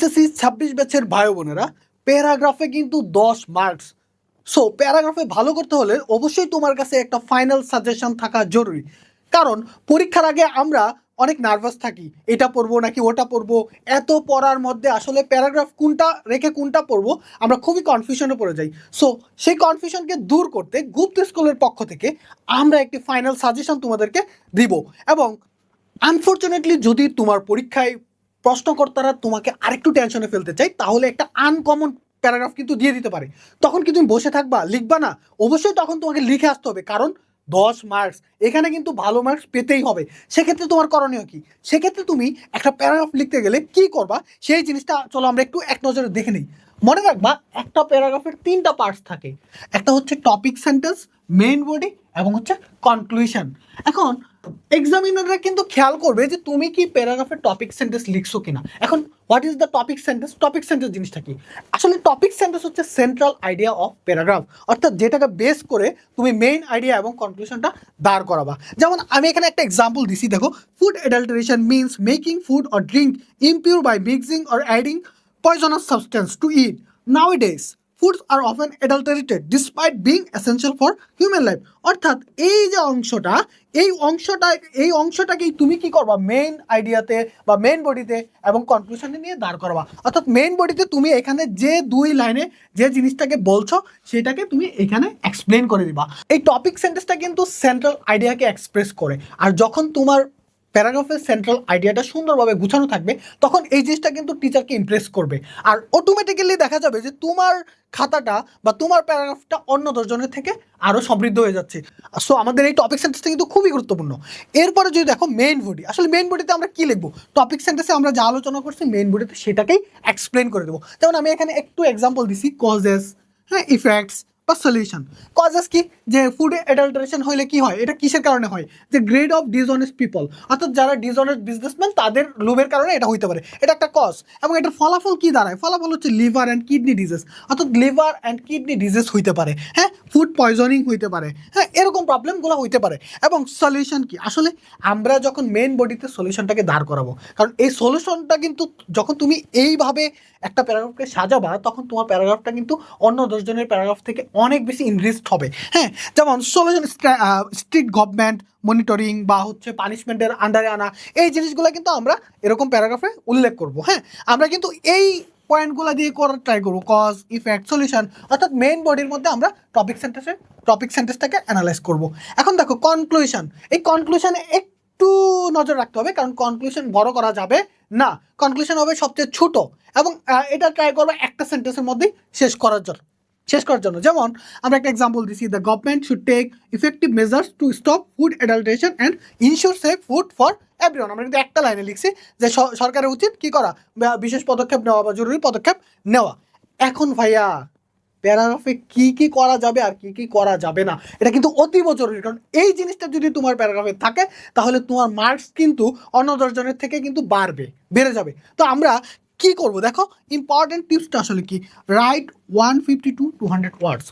HSC 26 ব্যাচের ভাই বোনেরা, প্যারাগ্রাফে কিন্তু 10 মার্কস। সো প্যারাগ্রাফে ভালো করতে হলে অবশ্যই তোমার কাছে একটা ফাইনাল সাজেশন থাকা জরুরি। কারণ পরীক্ষার আগে আমরা অনেক নার্ভাস থাকি, এটা পড়বো নাকি ওটা পড়বো। এত পড়ার মধ্যে আসলে প্যারাগ্রাফ কোনটা রেখে কোনটা পড়বো আমরা খুবই কনফিউশনে পড়ে যাই। সো সেই কনফিউশনকে দূর করতে গুপ্ত স্কুলের পক্ষ থেকে আমরা একটি ফাইনাল সাজেশন তোমাদেরকে দিব। এবং আনফর্চুনেটলি যদি তোমার পরীক্ষায় প্রশ্নকর্তারা তোমাকে আরেকটু টেনশনে ফেলতে চায়, তাহলে একটা আনকমন প্যারাগ্রাফ কিন্তু দিয়ে দিতে পারে। তখন কি তুমি বসে থাকবা, লিখবা না? অবশ্যই তখন তোমাকে লিখে আসতে হবে, কারণ 10 মার্কস, এখানে কিন্তু ভালো মার্কস পেতেই হবে। সেক্ষেত্রে তোমার করণীয় কি? সেক্ষেত্রে তুমি একটা প্যারাগ্রাফ লিখতে গেলে কি করবা, সেই জিনিসটা চলো আমরা একটু এক নজরে দেখে নিই। মনে রাখবা, একটা প্যারাগ্রাফের 3টা পার্টস থাকে। একটা হচ্ছে টপিক সেন্টেন্স, মেইন বডি এবং হচ্ছে কনক্লুশন। এখন এক্সামিনাররা কিন্তু খেয়াল করবে যে তুমি কি প্যারাগ্রাফের টপিক সেন্টেন্স লিখছো কিনা। এখন what is the topic sentence? Topic sentence জিনিসটা কি? আসলে টপিক সেন্টেন্স হচ্ছে সেন্ট্রাল আইডিয়া অফ প্যারাগ্রাফ, অর্থাৎ যেটাকে বেস করে তুমি মেইন আইডিয়া এবং কনক্লুশনটা দাঁড় করাবা। যেমন আমি এখানে একটা এক্সাম্পল দিছি, দেখো, food adulteration means making food or drink impure by mixing or adding poisonous substance to eat. Nowadays, foods are often adulterated despite being essential for human life. অর্থাৎ এই যে অংশটা, এই অংশটাকেই তুমি কি করবা, মেইন আইডিয়াতে বা মেইন বডিতে এবং কনক্লুশনে নিয়ে দাঁড় করবা। অর্থাৎ মেইন বডিতে তুমি এখানে যে 2 লাইনে যে জিনিসটাকে বলছো সেটাকে তুমি এখানে এক্সপ্লেন করে দিবা। এই টপিক সেন্টেন্সটা কিন্তু সেন্ট্রাল আইডিয়াকে এক্সপ্রেস করে। আর যখন তোমার প্যারাগ্রাফের সেন্ট্রাল আইডিয়াটা সুন্দরভাবে গুছানো থাকবে, তখন এই জিনিসটা কিন্তু টিচারকে ইমপ্রেস করবে। আর অটোমেটিক্যালি দেখা যাবে যে তোমার খাতাটা বা তোমার প্যারাগ্রাফটা অন্য 10 জনের থেকে আরও সমৃদ্ধ হয়ে যাচ্ছে। সো আমাদের এই টপিক সেন্টেন্সটা কিন্তু খুবই গুরুত্বপূর্ণ। এরপরে যদি দেখো মেইন বডি, আসলে মেইন বডিতে আমরা কি লিখবো? টপিক সেন্টেন্সে আমরা যা আলোচনা করছি মেইন বডিতে সেটাকেই এক্সপ্লেন করে দেবো। যেমন আমি এখানে একটু এক্সাম্পল দিছি, কজেস, হ্যাঁ, ইফেক্টস বা সলিউশন। কজেস কি? যে ফুড অ্যাডাল্টারেশন হইলে কি হয়, এটা কিসের কারণে হয়? যে গ্রেড অফ ডিসঅনেস্ট পিপল, অর্থাৎ যারা ডিসঅনেস্ট বিজনেসম্যান তাদের লোভের কারণে এটা হইতে পারে, এটা একটা কজ। এবং এটার ফলাফল কি দাঁড়ায়? ফলাফল হচ্ছে লিভার অ্যান্ড কিডনি ডিজিজ, অর্থাৎ লিভার অ্যান্ড কিডনি ডিজিজ হইতে পারে, হ্যাঁ, ফুড পয়জনিং হইতে পারে, হ্যাঁ, এরকম প্রবলেমগুলো হইতে পারে। এবং সলিউশন কি? আসলে আমরা যখন মেন বডিতে সলিউশনটাকে দাঁড় করাবো, কারণ এই সলিউশনটা কিন্তু যখন তুমি এইভাবে একটা প্যারাগ্রাফকে সাজাবা, তখন তোমার প্যারাগ্রাফটা কিন্তু অন্য 10 জনের প্যারাগ্রাফ থেকে অনেক বেশি ইনরিচড হবে। হ্যাঁ, যেমন সলিউশন, স্ট্রিক্ট গভর্নমেন্ট মনিটরিং বা হচ্ছে পানিশমেন্টের আন্ডারে আনা, এই জিনিসগুলো কিন্তু আমরা এরকম প্যারাগ্রাফে উল্লেখ করব। হ্যাঁ, আমরা কিন্তু এই পয়েন্টগুলো দিয়ে করার ট্রাই করবো, কজ, ইফেক্ট, সলিউশন, অর্থাৎ মেইন বডির মধ্যে আমরা টপিক সেন্টেন্সটাকে অ্যানালাইজ করব। এখন দেখো কনক্লুশন, এই কনক্লুশনে একটু নজর রাখতে হবে, কারণ কনক্লুশন বড় করা যাবে না। কনক্লুশন হবে সবচেয়ে ছোট, এবং এটা ট্রাই করবো একটা সেন্টেন্সের মধ্যেই শেষ করার জন্য। যেমন আমরা একটা এক্সাম্পল দিছি, the government should take effective measures to stop food adulteration and ensure safe food for everyone. আমরা কিন্তু একটা লাইনে লিখছি যে সরকারের উচিত কি করা, বিশেষ পদক্ষেপ নেওয়া বা জরুরি পদক্ষেপ নেওয়া। এখন ভাইয়া, প্যারাগ্রাফে কি কি করা যাবে আর কি কি করা যাবে না, এটা কিন্তু অতীব জরুরি। কারণ এই জিনিসটা যদি তোমার প্যারাগ্রাফে থাকে, তাহলে তোমার মার্কস কিন্তু অন্য 10 জনের থেকে কিন্তু বেড়ে যাবে। তো আমরা কি করব, দেখো, ইম্পর্টেন্ট টিপসটা আসলে কি? রাইট 150 to 200 ওয়ার্ডস,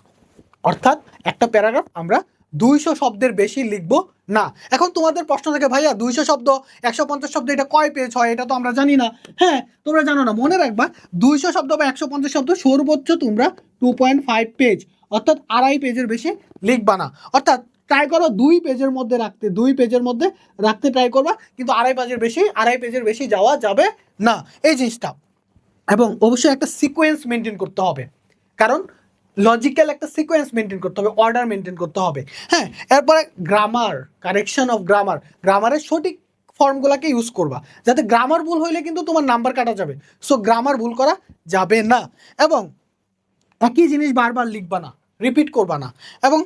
অর্থাৎ একটা প্যারাগ্রাফ আমরা 200 শব্দের বেশি লিখবো না। এখন তোমাদের প্রশ্ন থাকে, ভাইয়া 200 শব্দ, 150 শব্দ, এটা কয় পেজ হয়? এটা তো আমরা জানি না। হ্যাঁ, তোমরা জানো না, মনে রাখবা 200 শব্দ বা 150 শব্দ সর্বোচ্চ তোমরা 2.5 পেজ, অর্থাৎ 2.5 পেজের বেশি লিখবা না। অর্থাৎ ট্রাই করো 2 পেজের মধ্যে রাখতে ট্রাই করবা, কিন্তু 2.5 পেজের বেশি যাওয়া যাবে না, এই জিনিসটা। এবং অবশ্যই একটা সিকোয়েন্স মেনটেন করতে হবে, কারণ লজিক্যাল একটা সিকোয়েন্স মেনটেন করতে হবে, অর্ডার মেনটেন করতে হবে। হ্যাঁ, এরপরে গ্রামার, কারেকশন অফ গ্রামারের সঠিক ফর্মগুলোকে ইউজ করবা, যাতে গ্রামার ভুল হইলে কিন্তু তোমার নাম্বার কাটা যাবে। সো গ্রামার ভুল করা যাবে না, এবং একই জিনিস বারবার লিখবা না, রিপিট করবা না। এবং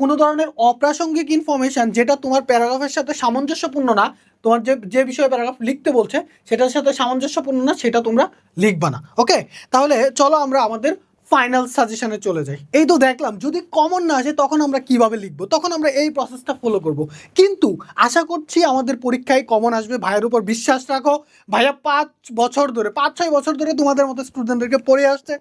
কোনো ধরনের অপ্রাসঙ্গিক ইনফরমেশান যেটা তোমার প্যারাগ্রাফের সাথে সামঞ্জস্যপূর্ণ না, তোমার যে বিষয়ে প্যারাগ্রাফ লিখতে বলছে সেটার সাথে সামঞ্জস্যপূর্ণ না, সেটা তোমরা লিখবা না। ওকে, তাহলে চলো আমরা আমাদের ফাইনাল সাজেশনে চলে যাই। এই তো দেখলাম যদি কমন না আসে তখন আমরা কিভাবে লিখবো, তখন আমরা এই প্রসেসটা ফলো করব। কিন্তু আশা করছি আমাদের পরীক্ষায় কমন আসবে, ভাইয়ের উপর বিশ্বাস রাখো। ভাইয়া 5-6 বছর ধরে তোমাদের মতো স্টুডেন্টদেরকে পড়ে আসছে,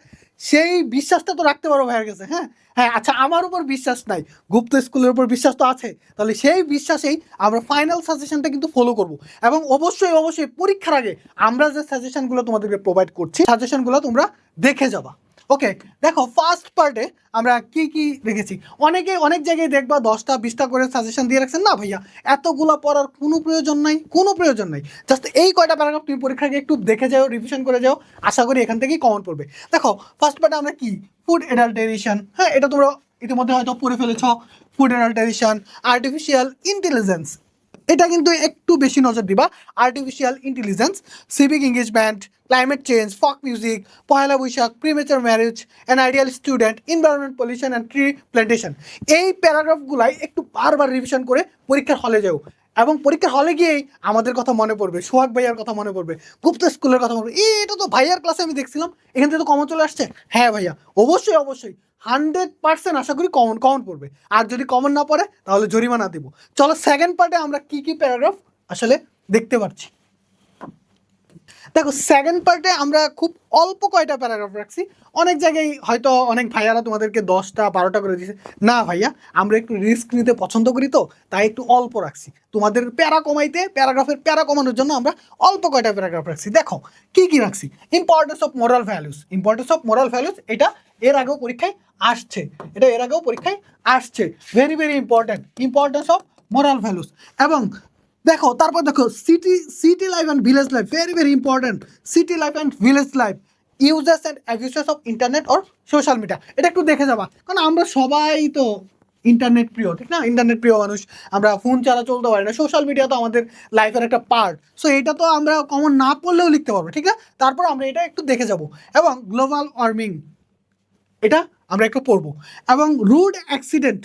সেই বিশ্বাসটা তো রাখতে পারো ভাইয়ের কাছে। হ্যাঁ হ্যাঁ, আচ্ছা আমার উপর বিশ্বাস নাই, গুপ্ত স্কুলের উপর বিশ্বাস তো আছে, তাহলে সেই বিশ্বাসেই আমরা ফাইনাল সাজেশনটা কিন্তু ফলো করব। এবং অবশ্যই পরীক্ষার আগে আমরা যে সাজেশনগুলো তোমাদেরকে প্রোভাইড করছি, সাজেশনগুলো তোমরা দেখে যাবা। ওকে, দেখো ফার্স্ট পার্টে আমরা কি কি রেখেছি। অনেক জায়গায় দেখবা 10টা-20টা করে সাজেশন দিয়ে রাখছেন। না ভাইয়া, এতগুলো পড়ার কোনো প্রয়োজন নাই, জাস্ট এই কয়টা প্যারাগ্রাফ তুমি পরীক্ষাকে একটু দেখে যাও, রিভিশন করে যাও, আশা করি এখান থেকেই কমন পড়বে। দেখো ফার্স্ট পার্টে আমরা কি, ফুড অ্যাডাল্টারেশন, হ্যাঁ এটা তোমরা ইতিমধ্যে হয়তো পড়ে ফেলেছ। ফুড অ্যাডাল্টারেশন, আর্টিফিশিয়াল ইন্টেলিজেন্স, এটা কিন্তু একটু বেশি নজর দিবা। Artificial intelligence, civic engagement, climate change, folk music, Pohela Boishakh, premature marriage, an ideal student, environment pollution and tree plantation. এই প্যারাগ্রাফগুলাই একটু বারবার রিভিশন করে পরীক্ষার হলে যাও, এবং পরীক্ষার হলে গিয়েই আমাদের কথা মনে পড়বে, সোহাগ ভাইয়ার কথা মনে পড়বে, গুপ্ত স্কুলের কথা মনে পড়বে। এটা তো ভাইয়ার ক্লাসে আমি দেখছিলাম, এখান থেকে তো কমন চলে আসছে। হ্যাঁ ভাইয়া, অবশ্যই 100% আশা করি কমন পড়বে। আর যদি কমন না পড়ে তাহলে জরিমানা দিব। চলো সেকেন্ড পার্টে আমরা কি কি প্যারাগ্রাফ আসলে দেখতে পাচ্ছি। দেখো সেকেন্ড পার্টে আমরা খুব অল্প কয়টা প্যারাগ্রাফ রাখছি। অনেক জায়গায় হয়তো অনেক ভাইয়ারা তোমাদেরকে 10টা-12টা করে দিয়েছে। না ভাইয়া, আমরা একটু রিস্ক নিতে পছন্দ করি, তো তাই একটু অল্প রাখছি। তোমাদের প্যারা কমাইতে, প্যারাগ্রাফের প্যারা কমানোর জন্য আমরা অল্প কয়টা প্যারাগ্রাফ রাখছি। দেখো কি কি রাখছি। ইম্পর্টেন্স অফ মোরাল ভ্যালুস, এটা এর আগেও পরীক্ষায় আসছে, very importance of moral values. এবং দেখো তারপর দেখো city life and village life, very important. City life and village life, uses and abuses of internet or social media, এটা একটু দেখে যাবা। কারণ আমরা সবাই তো ইন্টারনেট প্রিয়, ঠিক না? ইন্টারনেট প্রিয় মানুষ, আমরা ফোন ছাড়া চলতে পারি না, সোশ্যাল মিডিয়া তো আমাদের লাইফের একটা পার্ট। সো এটা তো আমরা কমন না পড়লেও লিখতে পারবো, ঠিক না? তারপর আমরা এটা একটু দেখে যাব। এবং গ্লোবাল ওয়ার্মিং, এটা আমরা একটু পড়বো। এবং রোড অ্যাক্সিডেন্ট,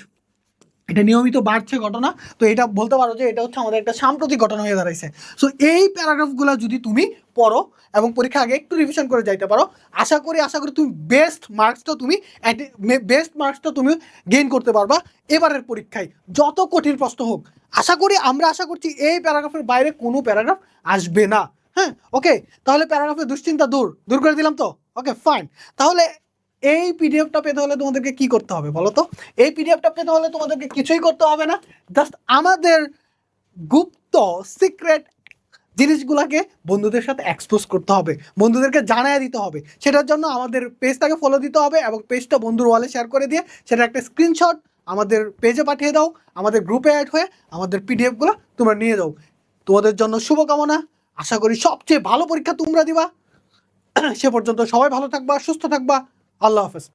এটা নিয়মিত বাড়ছে ঘটনা, তো এটা বলতে পারো যে এটা হচ্ছে আমাদের একটা সাম্প্রতিক ঘটনা হয়ে দাঁড়াইছে। সো এই প্যারাগ্রাফগুলো যদি তুমি পড়ো এবং পরীক্ষা আগে একটু রিভিশন করে যাইতে পারো, আশা করি তুমি বেস্ট মার্কসটা তুমি গেইন করতে পারবা এবারের পরীক্ষায়, যত কঠিন প্রশ্ন হোক। আমরা আশা করছি এই প্যারাগ্রাফের বাইরে কোনো প্যারাগ্রাফ আসবে না। হ্যাঁ, ওকে, তাহলে প্যারাগ্রাফের দুশ্চিন্তা দূর করে দিলাম তো। ওকে ফাইন, তাহলে এই পিডিএফটা পেতে হলে তোমাদেরকে কি করতে হবে বলো তো? এই পিডিএফটা পেতে হলে তোমাদেরকে কিছুই করতে হবে না, জাস্ট আমাদের গুপ্ত সিক্রেট জিনিসগুলোকে বন্ধুদের সাথে এক্সপোজ করতে হবে, বন্ধুদেরকে জানায় দিতে হবে। সেটার জন্য আমাদের পেজটাকে ফলো দিতে হবে এবং পেজটা বন্ধুর ওয়ালে শেয়ার করে দিয়ে সেটা একটা স্ক্রিনশট আমাদের পেজে পাঠিয়ে দাও, আমাদের গ্রুপে অ্যাড হয়ে আমাদের পিডিএফগুলো তোমরা নিয়ে যাও। তোমাদের জন্য শুভকামনা, আশা করি সবচেয়ে ভালো পরীক্ষা তোমরা দিবা। সে পর্যন্ত সবাই ভালো থাকবা, সুস্থ থাকবা। আল্লাহ হাফেজ।